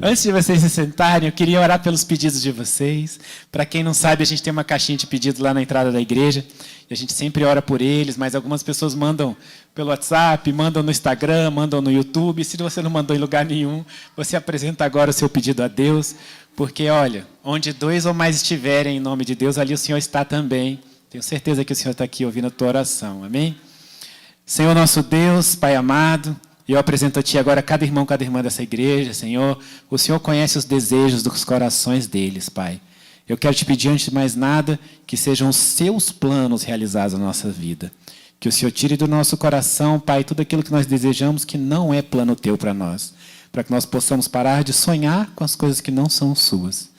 Antes de vocês se sentarem, eu queria orar pelos pedidos de vocês. Para quem não sabe, a gente tem uma caixinha de pedidos lá na entrada da igreja. E a gente sempre ora por eles, mas algumas pessoas mandam pelo WhatsApp, mandam no Instagram, mandam no YouTube. Se você não mandou em lugar nenhum, você apresenta agora o seu pedido a Deus. Porque, olha, onde 2 ou mais estiverem em nome de Deus, ali o Senhor está também. Tenho certeza que o Senhor está aqui ouvindo a tua oração. Amém? Senhor nosso Deus, Pai amado, eu apresento a Ti agora cada irmão, cada irmã dessa igreja, Senhor. O Senhor conhece os desejos dos corações deles, Pai. Eu quero Te pedir, antes de mais nada, que sejam os Seus planos realizados na nossa vida. Que o Senhor tire do nosso coração, Pai, tudo aquilo que nós desejamos que não é plano Teu para nós. Para que nós possamos parar de sonhar com as coisas que não são Suas.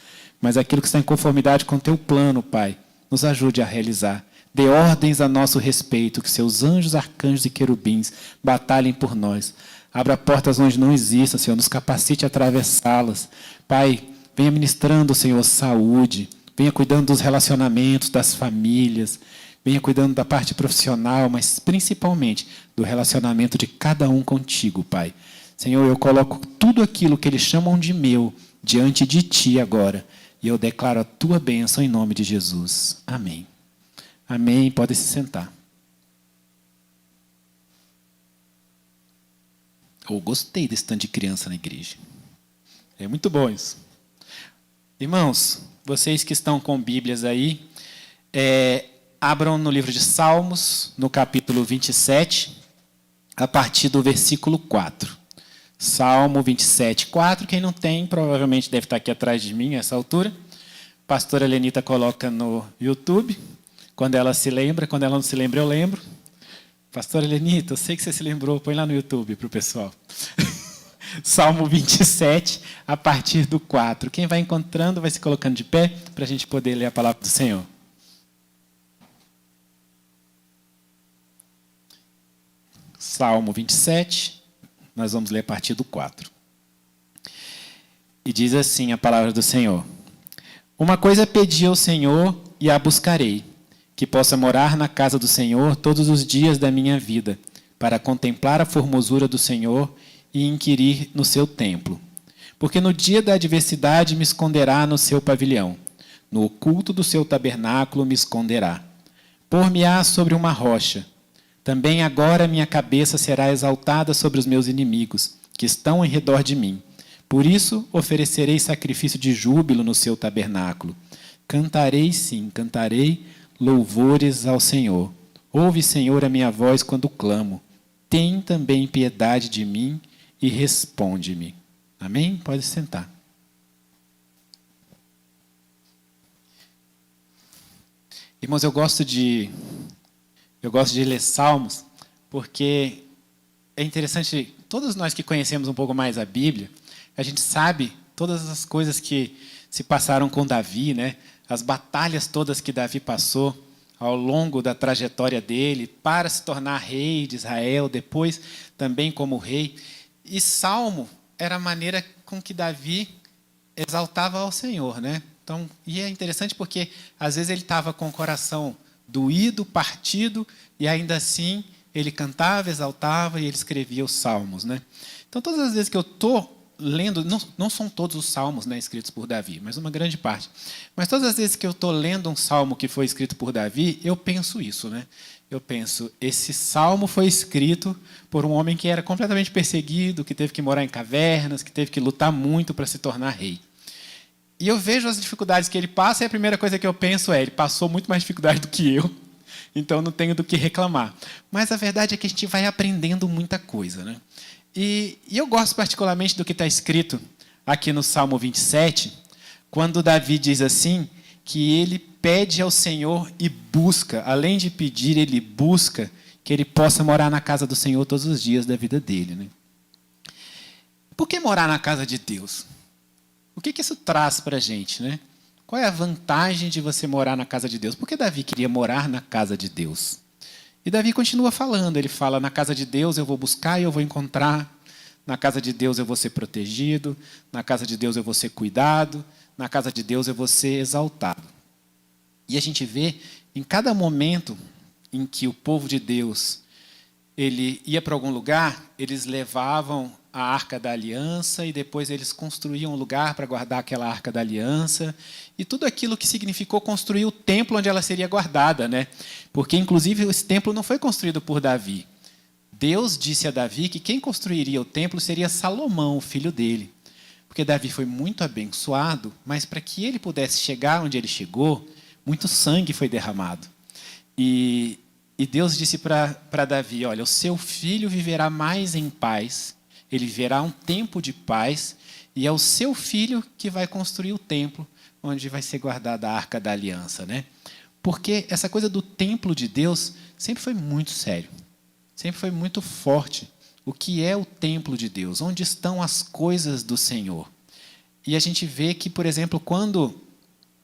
Mas aquilo que está em conformidade com o Teu plano, Pai, nos ajude a realizar. Dê ordens a nosso respeito, que seus anjos, arcanjos e querubins batalhem por nós. Abra portas onde não existam, Senhor, nos capacite a atravessá-las. Pai, venha ministrando, Senhor, saúde, venha cuidando dos relacionamentos, das famílias, venha cuidando da parte profissional, mas principalmente do relacionamento de cada um contigo, Pai. Senhor, eu coloco tudo aquilo que eles chamam de meu diante de Ti agora, e eu declaro a Tua bênção em nome de Jesus. Amém. Amém. Podem se sentar. Eu gostei desse tanto de criança na igreja. É muito bom isso. Irmãos, vocês que estão com Bíblias aí, abram no livro de Salmos, no capítulo 27, a partir do versículo 4. Salmo 27, 4. Quem não tem, provavelmente deve estar aqui atrás de mim, a essa altura. A pastora Lenita coloca no YouTube. Quando ela se lembra, quando ela não se lembra, eu lembro. Pastora Lenita, eu sei que você se lembrou, põe lá no YouTube para o pessoal. Salmo 27, a partir do 4. Quem vai encontrando, vai se colocando de pé, para a gente poder ler a palavra do Senhor. Salmo 27, nós vamos ler a partir do 4. E diz assim a palavra do Senhor. Uma coisa pedi ao Senhor e a buscarei, que possa morar na casa do Senhor todos os dias da minha vida, para contemplar a formosura do Senhor e inquirir no seu templo. Porque no dia da adversidade me esconderá no seu pavilhão, no oculto do seu tabernáculo me esconderá. Por-me-á sobre uma rocha. Também agora minha cabeça será exaltada sobre os meus inimigos, que estão em redor de mim. Por isso oferecerei sacrifício de júbilo no seu tabernáculo. Cantarei, sim, cantarei louvores ao Senhor. Ouve, Senhor, a minha voz quando clamo. Tem também piedade de mim e responde-me. Amém? Pode sentar. Irmãos, eu gosto de ler salmos, porque é interessante, todos nós que conhecemos um pouco mais a Bíblia, a gente sabe todas as coisas que se passaram com Davi, né? As batalhas todas que Davi passou ao longo da trajetória dele para se tornar rei de Israel, depois também como rei. E Salmo era a maneira com que Davi exaltava ao Senhor, né? Então, e é interessante porque às vezes ele estava com o coração doído, partido, e ainda assim ele cantava, exaltava e ele escrevia os salmos, né? Então, todas as vezes que eu estou lendo, não são todos os salmos, né, escritos por Davi, mas uma grande parte. Mas todas as vezes que eu estou lendo um salmo que foi escrito por Davi, eu penso isso, né? Eu penso, esse salmo foi escrito por um homem que era completamente perseguido, que teve que morar em cavernas, que teve que lutar muito para se tornar rei. E eu vejo as dificuldades que ele passa, e a primeira coisa que eu penso ele passou muito mais dificuldade do que eu, então não tenho do que reclamar. Mas a verdade é que a gente vai aprendendo muita coisa, né? E eu gosto particularmente do que está escrito aqui no Salmo 27, quando Davi diz assim, que ele pede ao Senhor e busca, além de pedir, ele busca que ele possa morar na casa do Senhor todos os dias da vida dele, né? Por que morar na casa de Deus? O que isso traz para a gente, né? Qual é a vantagem de você morar na casa de Deus? Por que Davi queria morar na casa de Deus? E Davi continua falando, ele fala, na casa de Deus eu vou buscar e eu vou encontrar, na casa de Deus eu vou ser protegido, na casa de Deus eu vou ser cuidado, na casa de Deus eu vou ser exaltado. E a gente vê, em cada momento em que o povo de Deus ele ia para algum lugar, eles levavam a Arca da Aliança, e depois eles construíam um lugar para guardar aquela Arca da Aliança, e tudo aquilo que significou construir o templo onde ela seria guardada, né? Porque, inclusive, esse templo não foi construído por Davi. Deus disse a Davi que quem construiria o templo seria Salomão, o filho dele. Porque Davi foi muito abençoado, mas para que ele pudesse chegar onde ele chegou, muito sangue foi derramado. E Deus disse para Davi, olha, o seu filho viverá mais em paz, ele viverá um tempo de paz, e é o seu filho que vai construir o templo, onde vai ser guardada a Arca da Aliança, né? Porque essa coisa do templo de Deus sempre foi muito sério, sempre foi muito forte. O que é o templo de Deus? Onde estão as coisas do Senhor? E a gente vê que, por exemplo, quando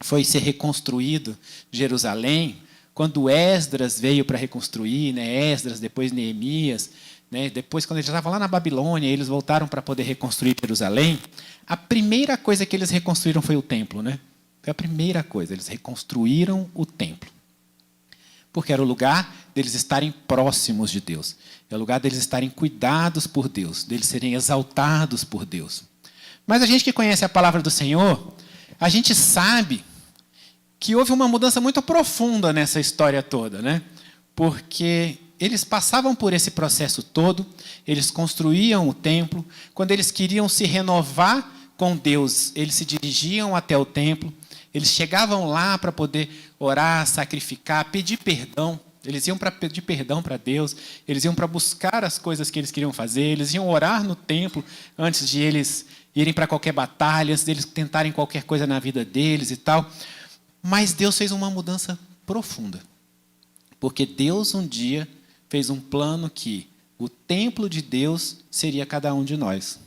foi ser reconstruído Jerusalém, quando Esdras veio para reconstruir, né, Esdras, depois Neemias, né, depois, quando eles já estavam lá na Babilônia, eles voltaram para poder reconstruir Jerusalém, a primeira coisa que eles reconstruíram foi o templo. Né? Foi a primeira coisa, eles reconstruíram o templo. Porque era o lugar deles estarem próximos de Deus. É o lugar deles estarem cuidados por Deus, deles serem exaltados por Deus. Mas a gente que conhece a palavra do Senhor, a gente sabe que houve uma mudança muito profunda nessa história toda, né? Porque eles passavam por esse processo todo, eles construíam o templo, quando eles queriam se renovar com Deus, eles se dirigiam até o templo, eles chegavam lá para poder orar, sacrificar, pedir perdão. Eles iam para pedir perdão para Deus, eles iam para buscar as coisas que eles queriam fazer, eles iam orar no templo antes de eles irem para qualquer batalha, antes de eles tentarem qualquer coisa na vida deles e tal. Mas Deus fez uma mudança profunda. Porque Deus um dia fez um plano que o templo de Deus seria cada um de nós.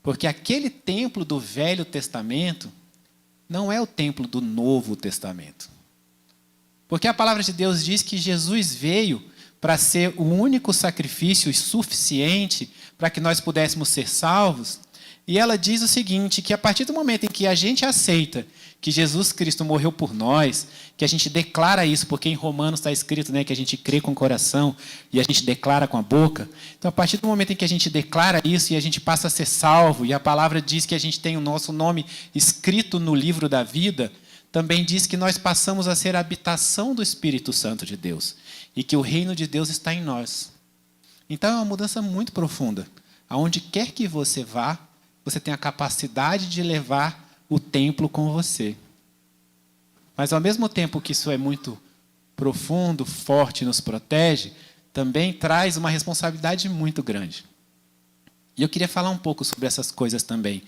Porque aquele templo do Velho Testamento não é o templo do Novo Testamento. Porque a palavra de Deus diz que Jesus veio para ser o único sacrifício suficiente para que nós pudéssemos ser salvos. E ela diz o seguinte, que a partir do momento em que a gente aceita que Jesus Cristo morreu por nós, que a gente declara isso, porque em Romanos está escrito, né, que a gente crê com o coração e a gente declara com a boca. Então, a partir do momento em que a gente declara isso e a gente passa a ser salvo, e a palavra diz que a gente tem o nosso nome escrito no livro da vida, também diz que nós passamos a ser a habitação do Espírito Santo de Deus e que o reino de Deus está em nós. Então, é uma mudança muito profunda. Aonde quer que você vá, você tem a capacidade de levar o templo com você. Mas, ao mesmo tempo que isso é muito profundo, forte, nos protege, também traz uma responsabilidade muito grande. E eu queria falar um pouco sobre essas coisas também.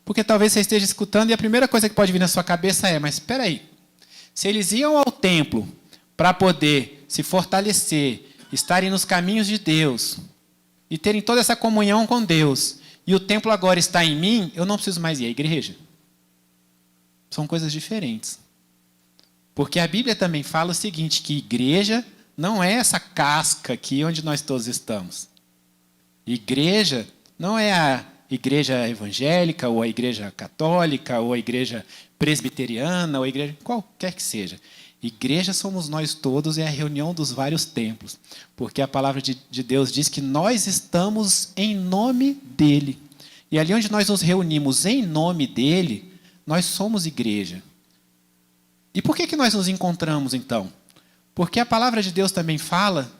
Porque talvez você esteja escutando e a primeira coisa que pode vir na sua cabeça é, mas espera aí, se eles iam ao templo para poder se fortalecer, estarem nos caminhos de Deus e terem toda essa comunhão com Deus, e o templo agora está em mim, eu não preciso mais ir à igreja. São coisas diferentes. Porque a Bíblia também fala o seguinte, que igreja não é essa casca aqui onde nós todos estamos. Igreja não é a igreja evangélica, ou a igreja católica, ou a igreja presbiteriana, ou a igreja qualquer que seja. Igreja somos nós todos, é a reunião dos vários templos. Porque a palavra de Deus diz que nós estamos em nome dele. E ali onde nós nos reunimos em nome dele, nós somos igreja. E por que nós nos encontramos, então? Porque a palavra de Deus também fala,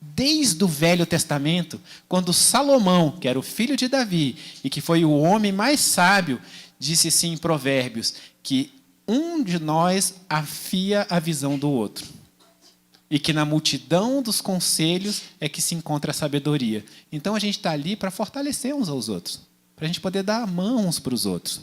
desde o Velho Testamento, quando Salomão, que era o filho de Davi, e que foi o homem mais sábio, disse assim em Provérbios, que um de nós afia a visão do outro. E que na multidão dos conselhos é que se encontra a sabedoria. Então a gente está ali para fortalecer uns aos outros, para a gente poder dar a mão uns para os outros.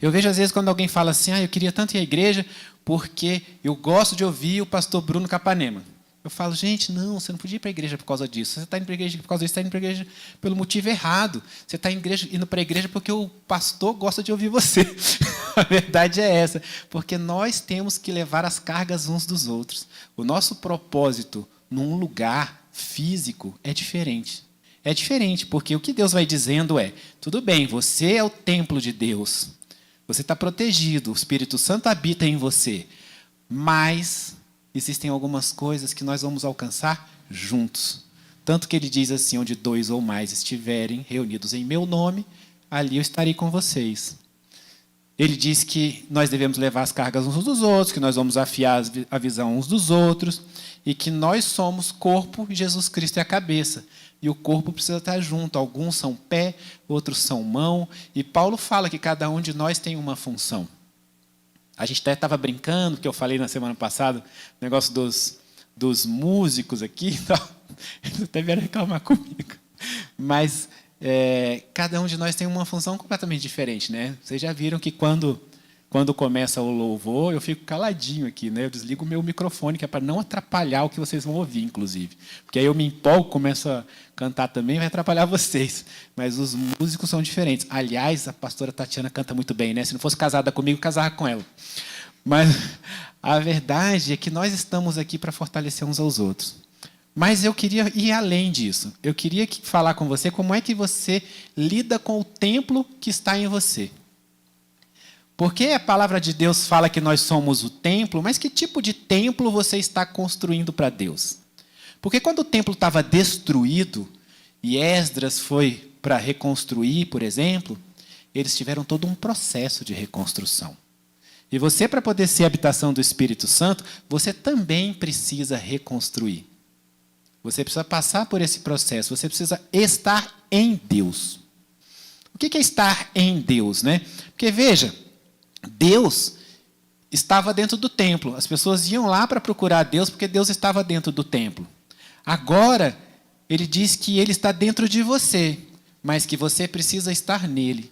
Eu vejo às vezes quando alguém fala assim, eu queria tanto ir à igreja porque eu gosto de ouvir o pastor Bruno Capanema. Eu falo, gente, não, você não podia ir para a igreja por causa disso. Você está indo para a igreja por causa disso, você está indo para a igreja pelo motivo errado. Você está indo para a igreja porque o pastor gosta de ouvir você. A verdade é essa. Porque nós temos que levar as cargas uns dos outros. O nosso propósito num lugar físico é diferente. É diferente, porque o que Deus vai dizendo é, tudo bem, você é o templo de Deus. Você está protegido, o Espírito Santo habita em você. Mas existem algumas coisas que nós vamos alcançar juntos. Tanto que ele diz assim, onde 2 ou mais estiverem reunidos em meu nome, ali eu estarei com vocês. Ele diz que nós devemos levar as cargas uns dos outros, que nós vamos afiar a visão uns dos outros, e que nós somos corpo e Jesus Cristo é a cabeça. E o corpo precisa estar junto. Alguns são pé, outros são mão. E Paulo fala que cada um de nós tem uma função. A gente até estava brincando, que eu falei na semana passada, o negócio dos músicos aqui. Eles até vieram reclamar comigo. Mas cada um de nós tem uma função completamente diferente, né? Vocês já viram que quando começa o louvor, eu fico caladinho aqui, né? Eu desligo o meu microfone, que é para não atrapalhar o que vocês vão ouvir, inclusive. Porque aí eu me empolgo, começo a cantar também, vai atrapalhar vocês. Mas os músicos são diferentes. Aliás, a pastora Tatiana canta muito bem, né? Se não fosse casada comigo, casava com ela. Mas a verdade é que nós estamos aqui para fortalecer uns aos outros. Mas eu queria ir além disso. Eu queria falar com você como é que você lida com o templo que está em você. Porque a palavra de Deus fala que nós somos o templo, mas que tipo de templo você está construindo para Deus? Porque quando o templo estava destruído, e Esdras foi para reconstruir, por exemplo, eles tiveram todo um processo de reconstrução. E você, para poder ser a habitação do Espírito Santo, você também precisa reconstruir. Você precisa passar por esse processo, você precisa estar em Deus. O que é estar em Deus, né? Porque, veja, Deus estava dentro do templo. As pessoas iam lá para procurar Deus porque Deus estava dentro do templo. Agora, ele diz que ele está dentro de você, mas que você precisa estar nele.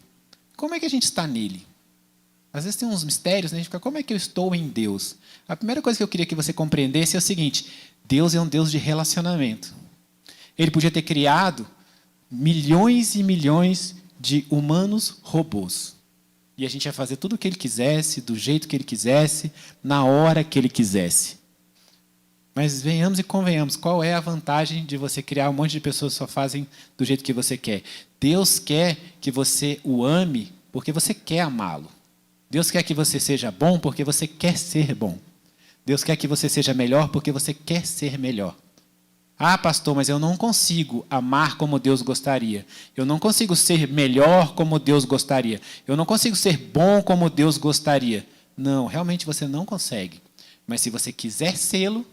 Como é que a gente está nele? Às vezes tem uns mistérios, né? A gente fica, como é que eu estou em Deus? A primeira coisa que eu queria que você compreendesse é o seguinte: Deus é um Deus de relacionamento. Ele podia ter criado milhões e milhões de humanos robôs. E a gente ia fazer tudo o que ele quisesse, do jeito que ele quisesse, na hora que ele quisesse. Mas venhamos e convenhamos, qual é a vantagem de você criar um monte de pessoas que só fazem do jeito que você quer? Deus quer que você o ame porque você quer amá-lo. Deus quer que você seja bom porque você quer ser bom. Deus quer que você seja melhor porque você quer ser melhor. Ah, pastor, mas eu não consigo amar como Deus gostaria. Eu não consigo ser melhor como Deus gostaria. Eu não consigo ser bom como Deus gostaria. Não, realmente você não consegue. Mas se você quiser sê-lo,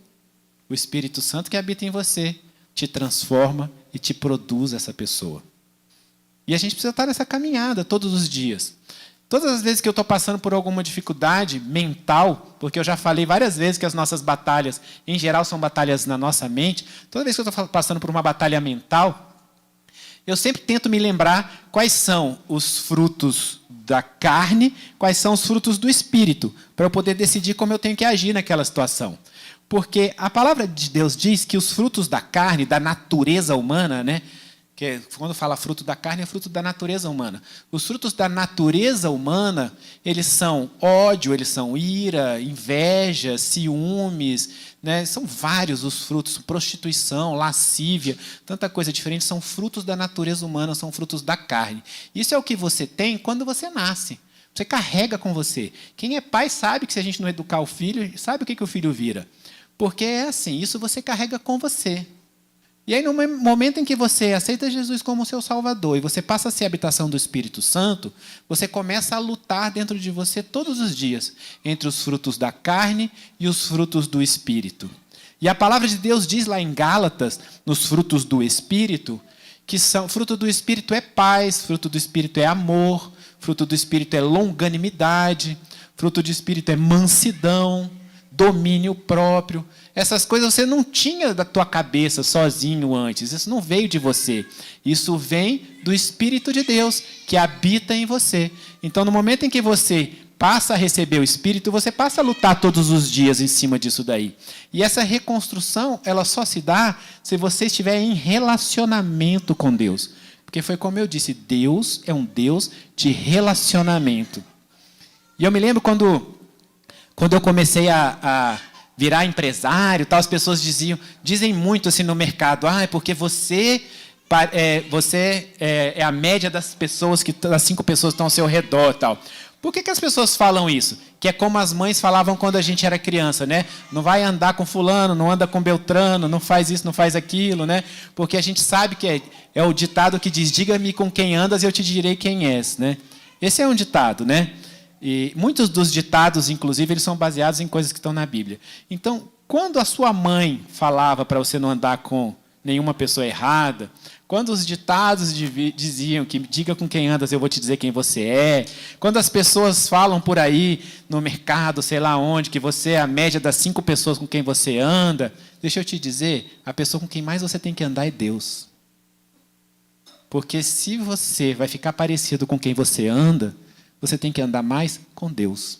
o Espírito Santo que habita em você te transforma e te produz essa pessoa. E a gente precisa estar nessa caminhada todos os dias. Todas as vezes que eu estou passando por alguma dificuldade mental, porque eu já falei várias vezes que as nossas batalhas, em geral, são batalhas na nossa mente. Toda vez que eu estou passando por uma batalha mental, eu sempre tento me lembrar quais são os frutos da carne, quais são os frutos do espírito, para eu poder decidir como eu tenho que agir naquela situação. Porque a palavra de Deus diz que os frutos da carne, da natureza humana, né? Que quando fala fruto da carne, é fruto da natureza humana. Os frutos da natureza humana, eles são ódio, eles são ira, inveja, ciúmes, né? São vários os frutos, prostituição, lascívia, tanta coisa diferente, são frutos da natureza humana, são frutos da carne. Isso é o que você tem quando você nasce. Você carrega com você. Quem é pai sabe que se a gente não educar o filho, sabe o que o filho vira. Porque é assim, isso você carrega com você. E aí, no momento em que você aceita Jesus como seu Salvador e você passa a ser a habitação do Espírito Santo, você começa a lutar dentro de você todos os dias entre os frutos da carne e os frutos do Espírito. E a palavra de Deus diz lá em Gálatas, nos frutos do Espírito, que fruto do Espírito é paz, fruto do Espírito é amor, fruto do Espírito é longanimidade, fruto do Espírito é mansidão, domínio próprio. Essas coisas você não tinha da tua cabeça sozinho antes. Isso não veio de você. Isso vem do Espírito de Deus que habita em você. Então, no momento em que você passa a receber o Espírito, você passa a lutar todos os dias em cima disso daí. E essa reconstrução, ela só se dá se você estiver em relacionamento com Deus. Porque foi como eu disse, Deus é um Deus de relacionamento. E eu me lembro quando eu comecei a virar empresário, tal, as pessoas dizem muito assim no mercado, é porque você é a média das pessoas, das 5 pessoas que estão ao seu redor, tal. Por que as pessoas falam isso? Que é como as mães falavam quando a gente era criança, né? Não vai andar com fulano, não anda com Beltrano, não faz isso, não faz aquilo, né? Porque a gente sabe que é o ditado que diz, diga-me com quem andas e eu te direi quem és, né? Esse é um ditado, né? E muitos dos ditados, inclusive, eles são baseados em coisas que estão na Bíblia. Então, quando a sua mãe falava para você não andar com nenhuma pessoa errada, quando os ditados diziam que diga com quem andas, eu vou te dizer quem você é, quando as pessoas falam por aí no mercado, sei lá onde, que você é a média das 5 pessoas com quem você anda, deixa eu te dizer, a pessoa com quem mais você tem que andar é Deus. Porque se você vai ficar parecido com quem você anda, você tem que andar mais com Deus.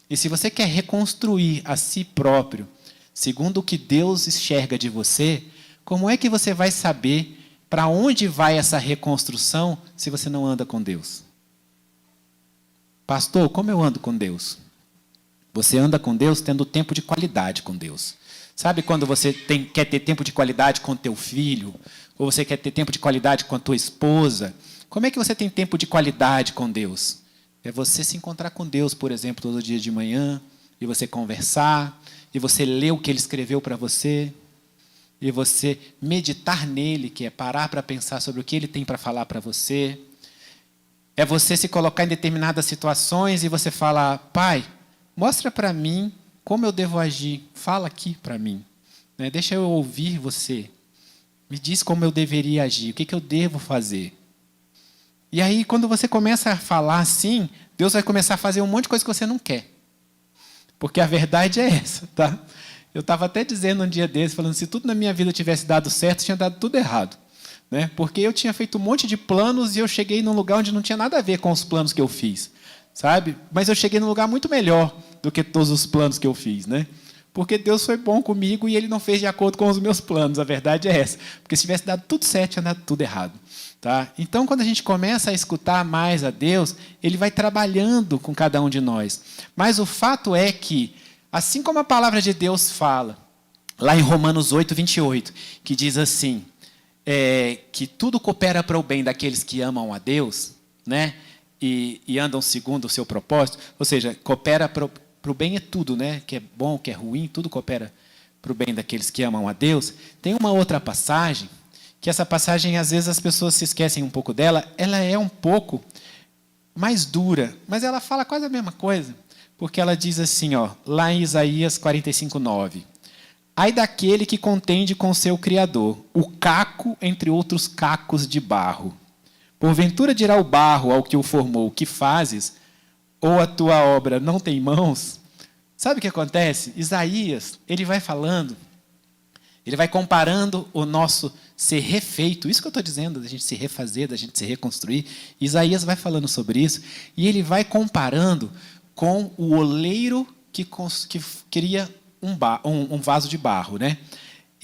E se você quer reconstruir a si próprio, segundo o que Deus enxerga de você, como é que você vai saber para onde vai essa reconstrução se você não anda com Deus? Pastor, como eu ando com Deus? Você anda com Deus tendo tempo de qualidade com Deus. Sabe quando você quer ter tempo de qualidade com teu filho? Ou você quer ter tempo de qualidade com a tua esposa? Como é que você tem tempo de qualidade com Deus? É você se encontrar com Deus, por exemplo, todo dia de manhã, e você conversar, e você ler o que Ele escreveu para você, e você meditar nele, que é parar para pensar sobre o que Ele tem para falar para você. É você se colocar em determinadas situações e você falar, Pai, mostra para mim como eu devo agir, fala aqui para mim, né? Deixa eu ouvir você, me diz como eu deveria agir, o que eu devo fazer. E aí, quando você começa a falar assim, Deus vai começar a fazer um monte de coisa que você não quer. Porque a verdade é essa, tá? Eu estava até dizendo um dia desse, falando, se tudo na minha vida tivesse dado certo, tinha dado tudo errado. Né? Porque eu tinha feito um monte de planos e eu cheguei num lugar onde não tinha nada a ver com os planos que eu fiz. Sabe? Mas eu cheguei num lugar muito melhor do que todos os planos que eu fiz, né? Porque Deus foi bom comigo e Ele não fez de acordo com os meus planos. A verdade é essa. Porque se tivesse dado tudo certo, tinha dado tudo errado. Tá? Então, quando a gente começa a escutar mais a Deus, Ele vai trabalhando com cada um de nós. Mas o fato é que, assim como a palavra de Deus fala, lá em Romanos 8, 28, que diz assim, que tudo coopera para o bem daqueles que amam a Deus, né? E andam segundo o seu propósito, ou seja, coopera para o bem é tudo, né? Que é bom, que é ruim, tudo coopera para o bem daqueles que amam a Deus. Tem uma outra passagem, que essa passagem, às vezes, as pessoas se esquecem um pouco dela, ela é um pouco mais dura, mas ela fala quase a mesma coisa, porque ela diz assim, ó, lá em Isaías 45, 9, ai daquele que contende com seu Criador, o caco entre outros cacos de barro. Porventura dirá o barro ao que o formou, que fazes? Ou a tua obra não tem mãos? Sabe o que acontece? Isaías, ele vai falando, ele vai comparando o nosso ser refeito, isso que eu estou dizendo, da gente se refazer, da gente se reconstruir. Isaías vai falando sobre isso, e ele vai comparando com o oleiro que cria um vaso de barro, né?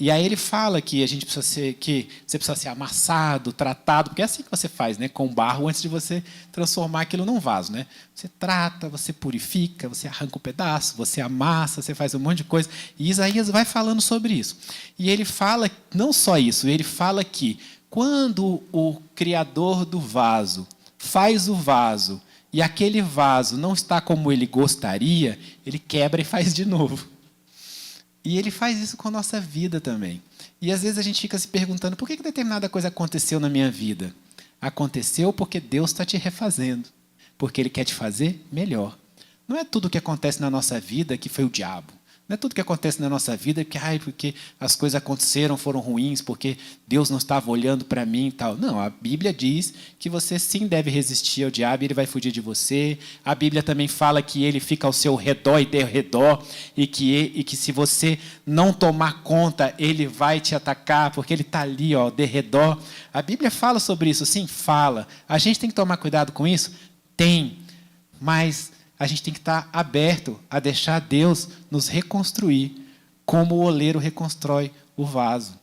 E aí ele fala que a gente precisa você precisa ser amassado, tratado, porque é assim que você faz, né? Com barro, antes de você transformar aquilo num vaso, né? Você trata, você purifica, você arranca um pedaço, você amassa, você faz um monte de coisa. E Isaías vai falando sobre isso. E ele fala, não só isso, ele fala que quando o criador do vaso faz o vaso e aquele vaso não está como ele gostaria, ele quebra e faz de novo. E Ele faz isso com a nossa vida também. E às vezes a gente fica se perguntando, por que determinada coisa aconteceu na minha vida? Aconteceu porque Deus está te refazendo. Porque Ele quer te fazer melhor. Não é tudo que acontece na nossa vida que foi o diabo. Não é tudo que acontece na nossa vida porque as coisas aconteceram, foram ruins, porque Deus não estava olhando para mim e tal. Não, a Bíblia diz que você sim deve resistir ao diabo e ele vai fugir de você. A Bíblia também fala que ele fica ao seu redor e derredor e que se você não tomar conta, ele vai te atacar, porque ele está ali, ó, derredor. A Bíblia fala sobre isso, sim, fala. A gente tem que tomar cuidado com isso? Tem, mas a gente tem que estar aberto a deixar Deus nos reconstruir, como o oleiro reconstrói o vaso.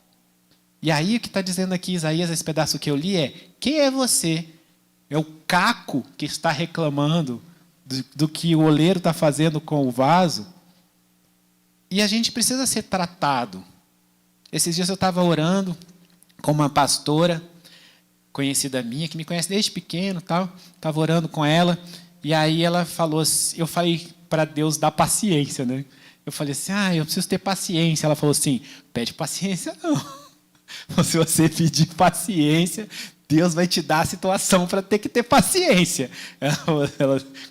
E aí o que está dizendo aqui Isaías, esse pedaço que eu li é, quem é você? É o caco que está reclamando do que o oleiro está fazendo com o vaso? E a gente precisa ser tratado. Esses dias eu estava orando com uma pastora conhecida minha, que me conhece desde pequeno, estava orando com ela, E aí ela falou assim, eu falei para Deus dar paciência, né? Eu falei assim, eu preciso ter paciência. Ela falou assim, pede paciência não. Se você pedir paciência, Deus vai te dar a situação para ter que ter paciência.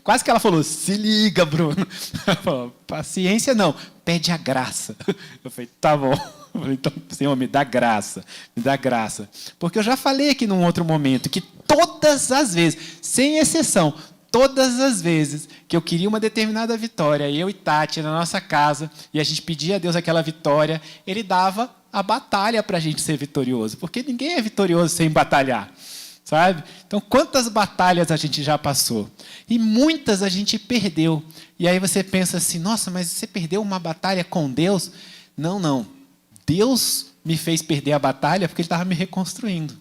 Quase que ela falou, se liga, Bruno. Ela falou, paciência não, pede a graça. Eu falei, tá bom. Eu falei, então, Senhor, me dá graça, me dá graça. Porque eu já falei aqui num outro momento que todas as vezes, sem exceção, todas as vezes que eu queria uma determinada vitória, eu e Tati na nossa casa, e a gente pedia a Deus aquela vitória, Ele dava a batalha para a gente ser vitorioso, porque ninguém é vitorioso sem batalhar, sabe? Então, quantas batalhas a gente já passou? E muitas a gente perdeu. E aí você pensa assim, nossa, mas você perdeu uma batalha com Deus? Não, não. Deus me fez perder a batalha porque Ele estava me reconstruindo.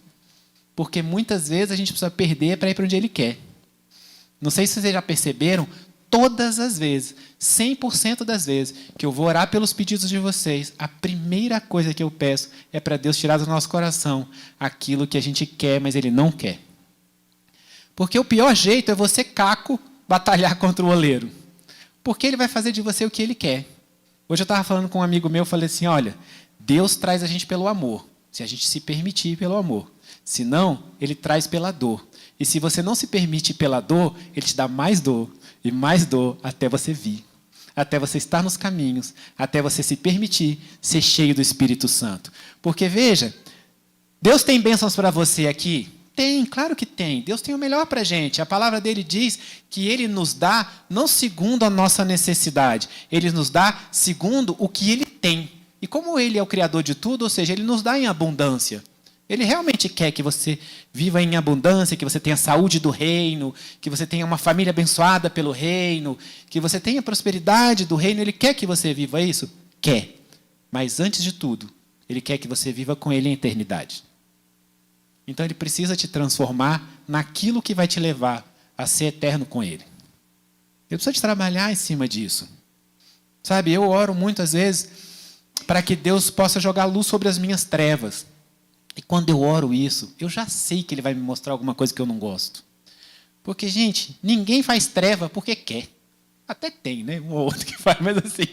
Porque muitas vezes a gente precisa perder para ir para onde Ele quer. Não sei se vocês já perceberam, todas as vezes, 100% das vezes que eu vou orar pelos pedidos de vocês, a primeira coisa que eu peço é para Deus tirar do nosso coração aquilo que a gente quer, mas Ele não quer. Porque o pior jeito é você, caco, batalhar contra o oleiro. Porque Ele vai fazer de você o que Ele quer. Hoje eu estava falando com um amigo meu, eu falei assim, olha, Deus traz a gente pelo amor, se a gente se permitir pelo amor. Se não, Ele traz pela dor. E se você não se permite pela dor, Ele te dá mais dor e mais dor até você vir. Até você estar nos caminhos, até você se permitir ser cheio do Espírito Santo. Porque, veja, Deus tem bênçãos para você aqui? Tem, claro que tem. Deus tem o melhor para a gente. A palavra dele diz que Ele nos dá não segundo a nossa necessidade. Ele nos dá segundo o que Ele tem. E como Ele é o Criador de tudo, ou seja, Ele nos dá em abundância. Ele realmente quer que você viva em abundância, que você tenha saúde do reino, que você tenha uma família abençoada pelo reino, que você tenha prosperidade do reino. Ele quer que você viva isso? Quer. Mas antes de tudo, Ele quer que você viva com Ele em eternidade. Então Ele precisa te transformar naquilo que vai te levar a ser eterno com Ele. Eu preciso de trabalhar em cima disso. Sabe, eu oro muitas vezes para que Deus possa jogar luz sobre as minhas trevas. E quando eu oro isso, eu já sei que Ele vai me mostrar alguma coisa que eu não gosto. Porque, gente, ninguém faz treva porque quer. Até tem, né? Um ou outro que faz, mas assim,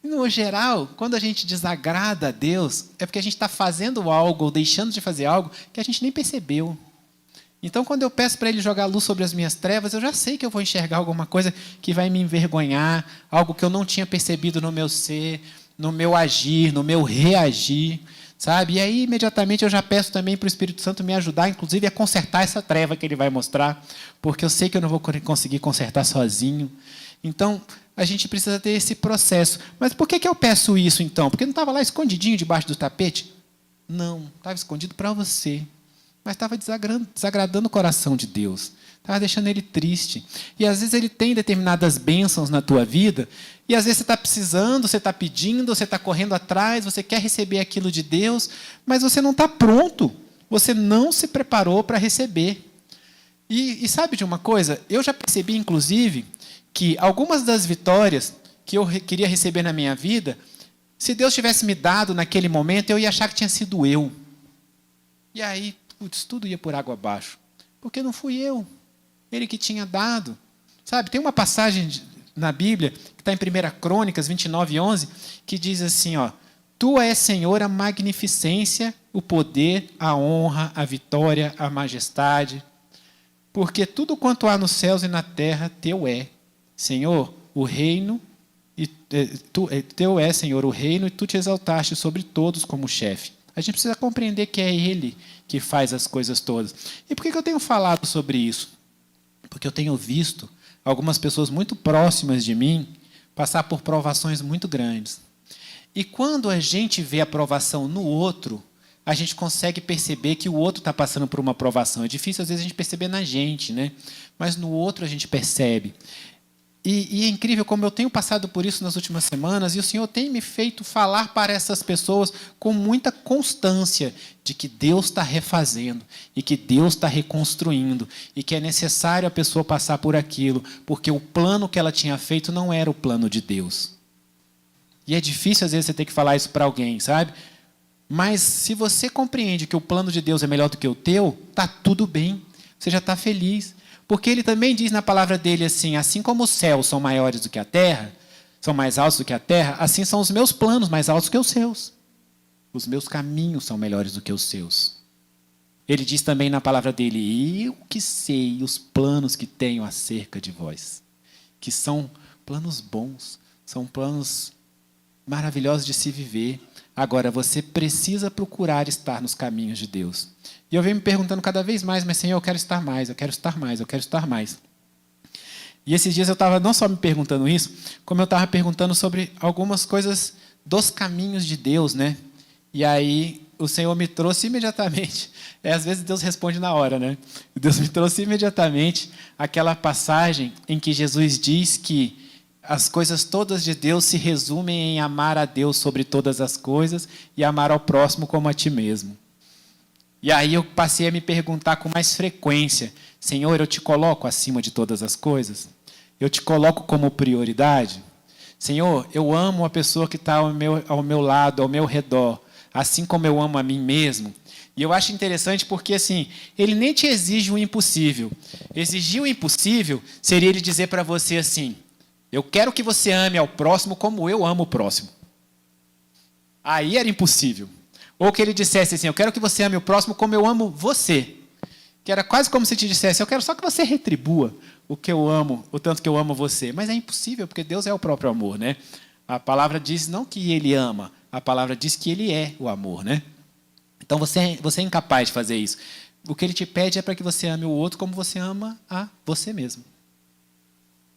no geral, quando a gente desagrada a Deus, é porque a gente está fazendo algo ou deixando de fazer algo que a gente nem percebeu. Então, quando eu peço para Ele jogar luz sobre as minhas trevas, eu já sei que eu vou enxergar alguma coisa que vai me envergonhar, algo que eu não tinha percebido no meu ser, no meu agir, no meu reagir. Sabe? E aí, imediatamente, eu já peço também para o Espírito Santo me ajudar, inclusive, a consertar essa treva que Ele vai mostrar, porque eu sei que eu não vou conseguir consertar sozinho. Então, a gente precisa ter esse processo. Mas por que eu peço isso, então? Porque não estava lá escondidinho debaixo do tapete? Não, estava escondido para você. Mas estava desagradando o coração de Deus. Estava deixando Ele triste. E, às vezes, Ele tem determinadas bênçãos na tua vida, e, às vezes, você está precisando, você está pedindo, você está correndo atrás, você quer receber aquilo de Deus, mas você não está pronto. Você não se preparou para receber. E sabe de uma coisa? Eu já percebi, inclusive, que algumas das vitórias que eu queria receber na minha vida, se Deus tivesse me dado naquele momento, eu ia achar que tinha sido eu. E aí, putz, tudo ia por água abaixo. Porque não fui eu. Ele que tinha dado. Sabe, tem uma passagem na Bíblia, que está em 1 Crônicas 29:11, que diz assim, ó, Tu és, Senhor, a magnificência, o poder, a honra, a vitória, a majestade, porque tudo quanto há nos céus e na terra, Teu é. Senhor, o reino, Teu é, Senhor, o reino, e Tu te exaltaste sobre todos como chefe. A gente precisa compreender que é Ele que faz as coisas todas. E por que eu tenho falado sobre isso? Porque eu tenho visto algumas pessoas muito próximas de mim passar por provações muito grandes. E quando a gente vê a provação no outro, a gente consegue perceber que o outro está passando por uma provação. É difícil, às vezes, a gente perceber na gente, né? Mas no outro a gente percebe. E é incrível como eu tenho passado por isso nas últimas semanas, e o Senhor tem me feito falar para essas pessoas com muita constância de que Deus está refazendo, e que Deus está reconstruindo, e que é necessário a pessoa passar por aquilo, porque o plano que ela tinha feito não era o plano de Deus. E é difícil, às vezes, você ter que falar isso para alguém, sabe? Mas se você compreende que o plano de Deus é melhor do que o teu, está tudo bem, você já está feliz. Porque ele também diz na palavra dele assim como os céus são maiores do que a terra, são mais altos do que a terra, assim são os meus planos mais altos que os seus. Os meus caminhos são melhores do que os seus. Ele diz também na palavra dele, eu que sei os planos que tenho acerca de vós, que são planos bons, são planos maravilhosos de se viver. Agora, você precisa procurar estar nos caminhos de Deus. E eu venho me perguntando cada vez mais, mas Senhor, eu quero estar mais, eu quero estar mais, eu quero estar mais. E esses dias eu estava não só me perguntando isso, como eu estava perguntando sobre algumas coisas dos caminhos de Deus, né? E aí o Senhor me trouxe imediatamente, às vezes Deus responde na hora, né? Deus me trouxe imediatamente aquela passagem em que Jesus diz que as coisas todas de Deus se resumem em amar a Deus sobre todas as coisas e amar ao próximo como a ti mesmo. E aí eu passei a me perguntar com mais frequência, Senhor, eu te coloco acima de todas as coisas? Eu te coloco como prioridade? Senhor, eu amo a pessoa que está ao meu lado, ao meu redor, assim como eu amo a mim mesmo. E eu acho interessante porque, assim, ele nem te exige o impossível. Exigir o impossível seria ele dizer para você assim, eu quero que você ame ao próximo como eu amo o próximo. Aí era impossível. Ou que ele dissesse assim, eu quero que você ame o próximo como eu amo você. Que era quase como se te dissesse, eu quero só que você retribua o que eu amo, o tanto que eu amo você. Mas é impossível, porque Deus é o próprio amor, né? A palavra diz não que ele ama, a palavra diz que ele é o amor, né? Então você é incapaz de fazer isso. O que ele te pede é para que você ame o outro como você ama a você mesmo.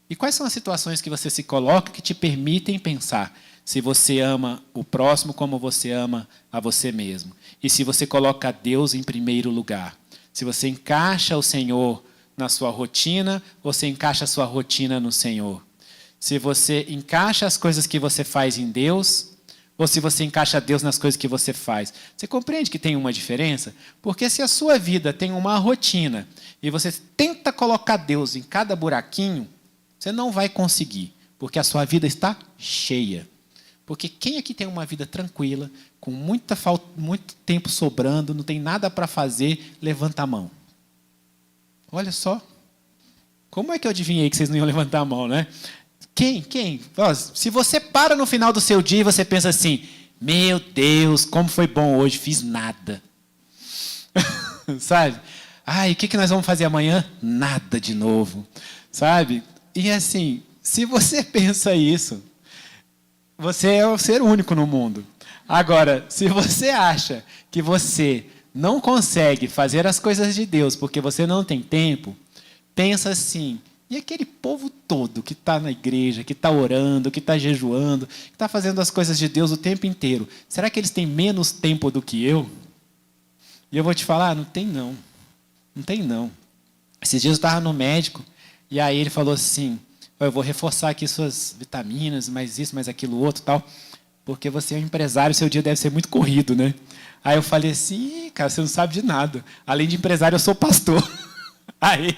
E quais são as situações que você se coloca que te permitem pensar se você ama o próximo como você ama a você mesmo? E se você coloca Deus em primeiro lugar? Se você encaixa o Senhor na sua rotina ou você encaixa a sua rotina no Senhor? Se você encaixa as coisas que você faz em Deus ou se você encaixa Deus nas coisas que você faz? Você compreende que tem uma diferença? Porque se a sua vida tem uma rotina e você tenta colocar Deus em cada buraquinho, você não vai conseguir, porque a sua vida está cheia. Porque quem aqui tem uma vida tranquila, com muito tempo sobrando, não tem nada para fazer, levanta a mão. Olha só. Como é que eu adivinhei que vocês não iam levantar a mão, né? Quem? Se você para no final do seu dia e você pensa assim, meu Deus, como foi bom hoje, fiz nada. Sabe? Ai, o que nós vamos fazer amanhã? Nada de novo. Sabe? E assim, se você pensa isso, você é o ser único no mundo. Agora, se você acha que você não consegue fazer as coisas de Deus porque você não tem tempo, pensa assim, e aquele povo todo que está na igreja, que está orando, que está jejuando, que está fazendo as coisas de Deus o tempo inteiro, será que eles têm menos tempo do que eu? E eu vou te falar, não tem não. Não tem não. Esses dias eu estava no médico, e aí ele falou assim, eu vou reforçar aqui suas vitaminas, mais isso, mais aquilo outro, tal, porque você é um empresário, seu dia deve ser muito corrido, né? Aí eu falei assim, cara, você não sabe de nada. Além de empresário, eu sou pastor. Aí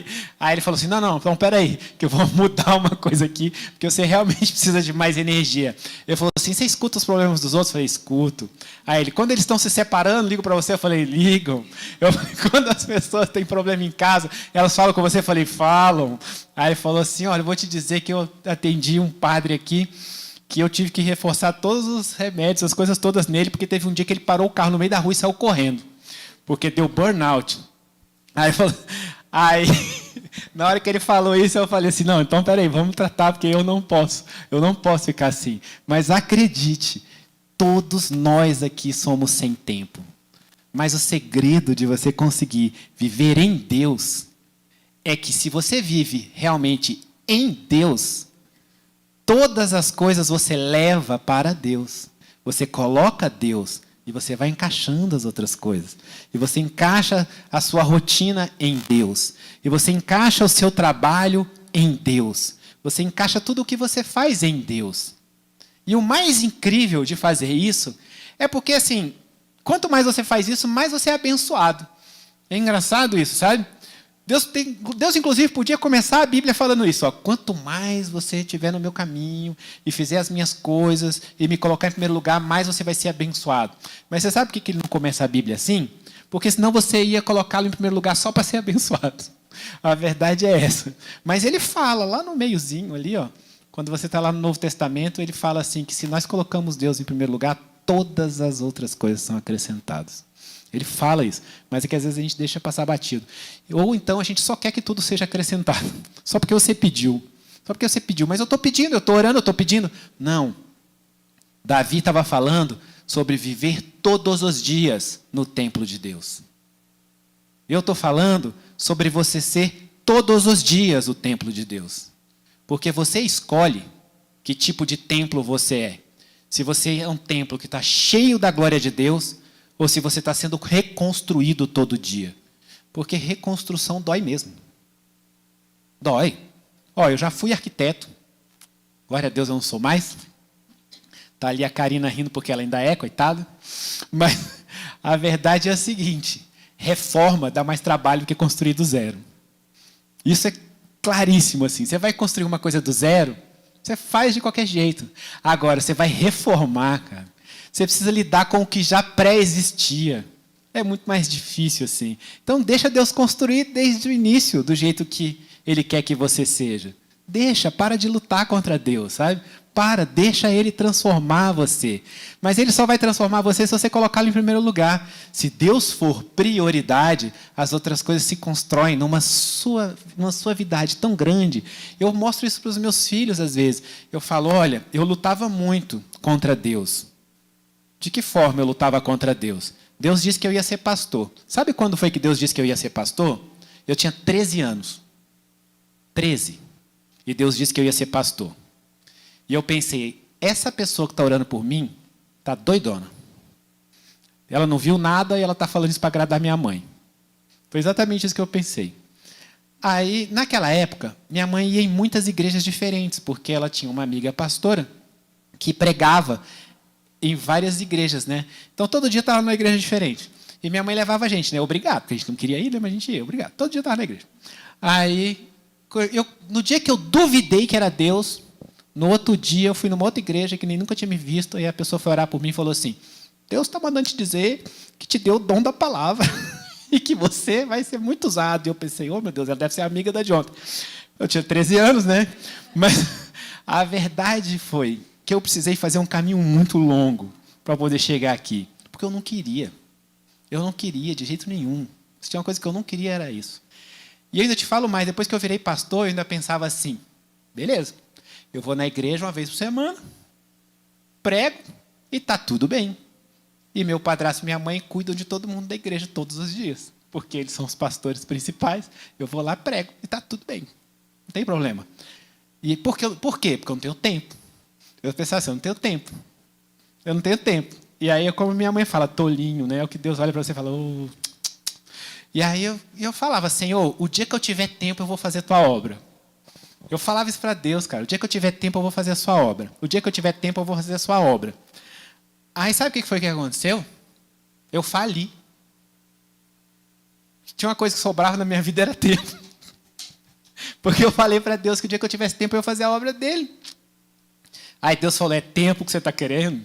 ele falou assim, não, então peraí, que eu vou mudar uma coisa aqui, porque você realmente precisa de mais energia. Ele falou assim, você escuta os problemas dos outros? Eu falei, escuto. Aí ele, quando eles estão se separando, ligo para você? Eu falei, ligam. Eu falei, quando as pessoas têm problema em casa, elas falam com você? Eu falei, falam. Aí ele falou assim, olha, eu vou te dizer que eu atendi um padre aqui, que eu tive que reforçar todos os remédios, as coisas todas nele, porque teve um dia que ele parou o carro no meio da rua e saiu correndo, porque deu burnout. Aí, na hora que ele falou isso, eu falei assim, não, então peraí, vamos tratar, porque eu não posso ficar assim. Mas acredite, todos nós aqui somos sem tempo. Mas o segredo de você conseguir viver em Deus é que se você vive realmente em Deus, todas as coisas você leva para Deus. Você coloca Deus e você vai encaixando as outras coisas. E você encaixa a sua rotina em Deus. E você encaixa o seu trabalho em Deus. Você encaixa tudo o que você faz em Deus. E o mais incrível de fazer isso é porque, assim, quanto mais você faz isso, mais você é abençoado. É engraçado isso, sabe? Deus, inclusive, podia começar a Bíblia falando isso. Ó, quanto mais você estiver no meu caminho e fizer as minhas coisas e me colocar em primeiro lugar, mais você vai ser abençoado. Mas você sabe por que ele não começa a Bíblia assim? Porque senão você ia colocá-lo em primeiro lugar só para ser abençoado. A verdade é essa. Mas ele fala lá no meiozinho ali, ó, quando você está lá no Novo Testamento, ele fala assim que se nós colocamos Deus em primeiro lugar, todas as outras coisas são acrescentadas. Ele fala isso, mas é que às vezes a gente deixa passar batido. Ou então a gente só quer que tudo seja acrescentado, só porque você pediu. Só porque você pediu, mas eu estou pedindo, eu estou orando, eu estou pedindo. Não. Davi estava falando sobre viver todos os dias no templo de Deus. Eu estou falando sobre você ser todos os dias o templo de Deus. Porque você escolhe que tipo de templo você é. Se você é um templo que está cheio da glória de Deus, ou se você está sendo reconstruído todo dia. Porque reconstrução dói mesmo. Dói. Ó, eu já fui arquiteto. Glória a Deus, eu não sou mais. Está ali a Karina rindo porque ela ainda é, coitada. Mas a verdade é a seguinte: reforma dá mais trabalho que construir do zero. Isso é claríssimo assim. Você vai construir uma coisa do zero, você faz de qualquer jeito. Agora, você vai reformar, cara. Você precisa lidar com o que já pré-existia. É muito mais difícil assim. Então, deixa Deus construir desde o início, do jeito que Ele quer que você seja. Para de lutar contra Deus, sabe? Deixa Ele transformar você. Mas Ele só vai transformar você se você colocá-lo em primeiro lugar. Se Deus for prioridade, as outras coisas se constroem numa suavidade tão grande. Eu mostro isso para os meus filhos às vezes. Eu falo, olha, eu lutava muito contra Deus. De que forma eu lutava contra Deus? Deus disse que eu ia ser pastor. Sabe quando foi que Deus disse que eu ia ser pastor? Eu tinha 13 anos. 13. E Deus disse que eu ia ser pastor. E eu pensei, essa pessoa que está orando por mim está doidona. Ela não viu nada e ela está falando isso para agradar minha mãe. Foi exatamente isso que eu pensei. Aí, naquela época, minha mãe ia em muitas igrejas diferentes, porque ela tinha uma amiga pastora que pregava em várias igrejas, né? Então, todo dia estava numa igreja diferente. E minha mãe levava a gente, né? Obrigado, porque a gente não queria ir, né? Mas a gente ia, obrigado. Todo dia estava na igreja. Aí, no dia que eu duvidei que era Deus, no outro dia eu fui numa outra igreja que nem nunca tinha me visto, e a pessoa foi orar por mim e falou assim, Deus está mandando te dizer que te deu o dom da palavra e que você vai ser muito usado. E eu pensei, oh meu Deus, ela deve ser amiga da de ontem. Eu tinha 13 anos, né? Mas a verdade foi que eu precisei fazer um caminho muito longo para poder chegar aqui. Porque eu não queria. Eu não queria de jeito nenhum. Se tinha uma coisa que eu não queria, era isso. E ainda te falo mais, depois que eu virei pastor, eu ainda pensava assim, beleza, eu vou na igreja uma vez por semana, prego e está tudo bem. E meu padrasto e minha mãe cuidam de todo mundo da igreja todos os dias, porque eles são os pastores principais, eu vou lá, prego e está tudo bem. Não tem problema. E por quê? Porque eu não tenho tempo. Eu pensava assim, eu não tenho tempo. Eu não tenho tempo. E aí, como minha mãe fala, tolinho, né? É o que Deus olha para você e fala, oh. E aí eu falava, Senhor, o dia que eu tiver tempo, eu vou fazer a tua obra. Eu falava isso para Deus, cara. O dia que eu tiver tempo, eu vou fazer a sua obra. O dia que eu tiver tempo, eu vou fazer a sua obra. Aí, sabe o que foi que aconteceu? Eu fali. Tinha uma coisa que sobrava na minha vida, era tempo. Porque eu falei para Deus que o dia que eu tivesse tempo, eu ia fazer a obra dele. Aí Deus falou, é tempo que você está querendo?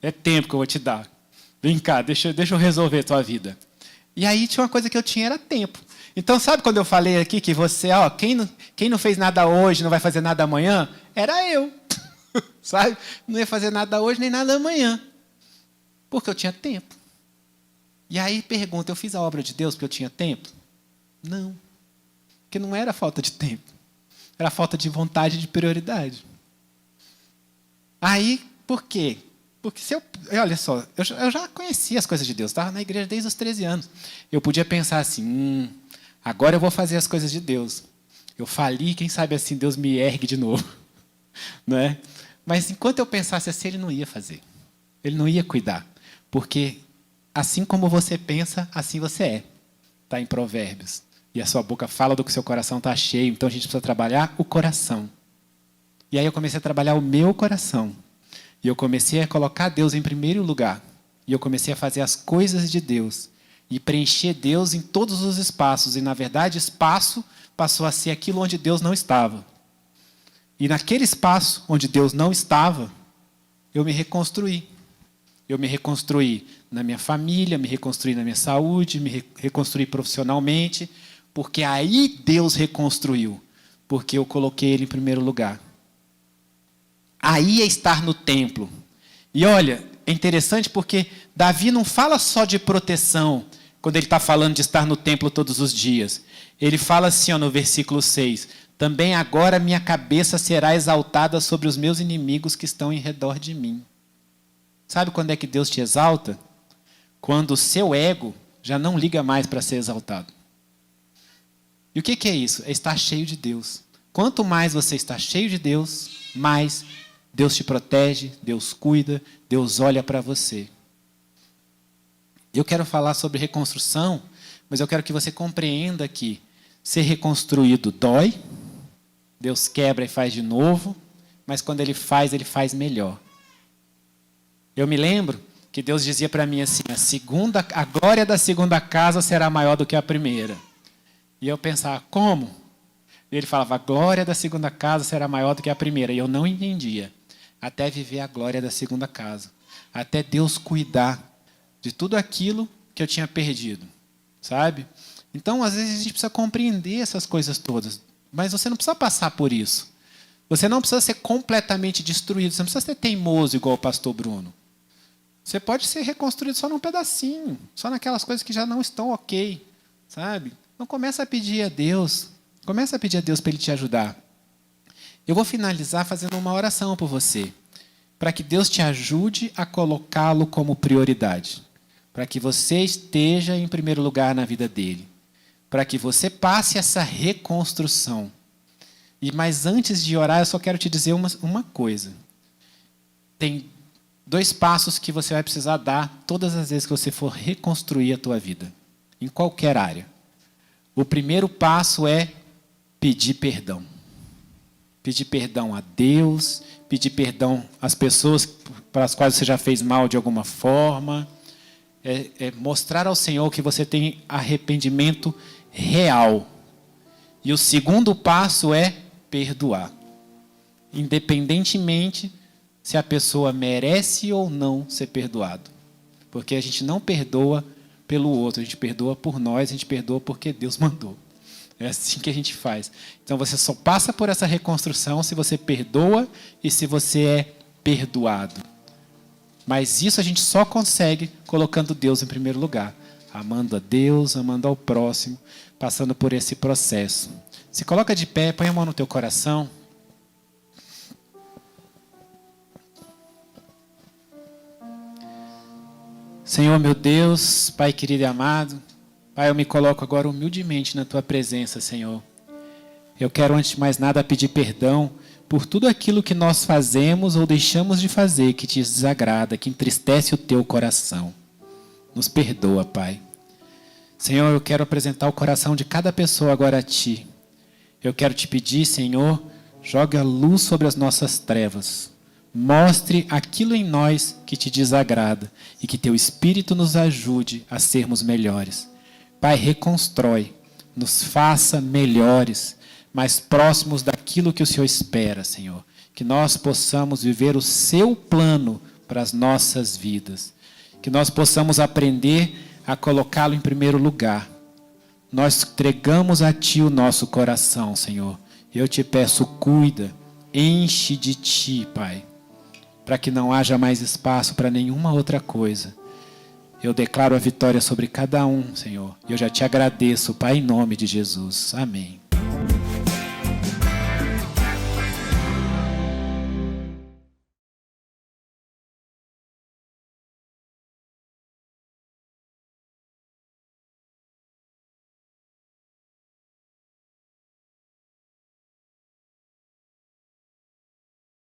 É tempo que eu vou te dar. Vem cá, deixa eu resolver a tua vida. E aí tinha uma coisa que eu tinha, era tempo. Então, sabe quando eu falei aqui que você, ó, quem não fez nada hoje não vai fazer nada amanhã? Era eu. Sabe? Não ia fazer nada hoje nem nada amanhã. Porque eu tinha tempo. E aí pergunta, eu fiz a obra de Deus porque eu tinha tempo? Não. Porque não era falta de tempo. Era falta de vontade e de prioridade. Aí, por quê? Porque olha só, eu já conhecia as coisas de Deus, estava na igreja desde os 13 anos. Eu podia pensar assim, agora eu vou fazer as coisas de Deus. Eu fali, quem sabe assim Deus me ergue de novo. Não é? Mas enquanto eu pensasse assim, Ele não ia fazer. Ele não ia cuidar. Porque assim como você pensa, assim você é. Está em Provérbios. E a sua boca fala do que o seu coração está cheio. Então a gente precisa trabalhar o coração. E aí eu comecei a trabalhar o meu coração. E eu comecei a colocar Deus em primeiro lugar. E eu comecei a fazer as coisas de Deus. E preencher Deus em todos os espaços. E, na verdade, espaço passou a ser aquilo onde Deus não estava. E naquele espaço onde Deus não estava, eu me reconstruí. Eu me reconstruí na minha família, me reconstruí na minha saúde, me reconstruí profissionalmente. porque aí Deus reconstruiu, porque eu coloquei ele em primeiro lugar. Aí é estar no templo. E olha, é interessante porque Davi não fala só de proteção, quando ele está falando de estar no templo todos os dias. Ele fala assim, ó, no versículo 6, também agora minha cabeça será exaltada sobre os meus inimigos que estão em redor de mim. Sabe quando é que Deus te exalta? Quando o seu ego já não liga mais para ser exaltado. E o que é isso? É estar cheio de Deus. Quanto mais você está cheio de Deus, mais Deus te protege, Deus cuida, Deus olha para você. Eu quero falar sobre reconstrução, mas eu quero que você compreenda que ser reconstruído dói, Deus quebra e faz de novo, mas quando Ele faz melhor. Eu me lembro que Deus dizia para mim assim, a glória da segunda casa será maior do que a primeira. E eu pensava, como? E ele falava, a glória da segunda casa será maior do que a primeira. E eu não entendia, até viver a glória da segunda casa. Até Deus cuidar de tudo aquilo que eu tinha perdido, sabe? Então, às vezes, a gente precisa compreender essas coisas todas. Mas você não precisa passar por isso. Você não precisa ser completamente destruído. Você não precisa ser teimoso igual o pastor Bruno. Você pode ser reconstruído só num pedacinho. Só naquelas coisas que já não estão ok, sabe? Então, começa a pedir a Deus. Começa a pedir a Deus para Ele te ajudar. Eu vou finalizar fazendo uma oração por você. Para que Deus te ajude a colocá-lo como prioridade. Para que você esteja em primeiro lugar na vida dele. Para que você passe essa reconstrução. Mas antes de orar, eu só quero te dizer uma coisa. Tem 2 passos que você vai precisar dar todas as vezes que você for reconstruir a tua vida. Em qualquer área. O primeiro passo é pedir perdão. Pedir perdão a Deus, pedir perdão às pessoas para as quais você já fez mal de alguma forma. Mostrar ao Senhor que você tem arrependimento real. E o segundo passo é perdoar. Independentemente se a pessoa merece ou não ser perdoado. Porque a gente não perdoa pelo outro, a gente perdoa por nós, a gente perdoa porque Deus mandou. É assim que a gente faz. Então você só passa por essa reconstrução se você perdoa e se você é perdoado. Mas isso a gente só consegue colocando Deus em primeiro lugar. Amando a Deus, amando ao próximo, passando por esse processo. Se coloca de pé, põe a mão no teu coração. Senhor, meu Deus, Pai querido e amado, Pai, eu me coloco agora humildemente na Tua presença, Senhor. Eu quero, antes de mais nada, pedir perdão por tudo aquilo que nós fazemos ou deixamos de fazer que te desagrada, que entristece o Teu coração. Nos perdoa, Pai. Senhor, eu quero apresentar o coração de cada pessoa agora a Ti. Eu quero Te pedir, Senhor, jogue a luz sobre as nossas trevas. Mostre aquilo em nós que Te desagrada e que Teu Espírito nos ajude a sermos melhores. Pai, reconstrói, nos faça melhores, mais próximos daquilo que o Senhor espera, Senhor. Que nós possamos viver o Seu plano para as nossas vidas. Que nós possamos aprender a colocá-lo em primeiro lugar. Nós entregamos a Ti o nosso coração, Senhor. Eu Te peço, cuida, enche de Ti, Pai, para que não haja mais espaço para nenhuma outra coisa. Eu declaro a vitória sobre cada um, Senhor. E eu já Te agradeço, Pai, em nome de Jesus. Amém.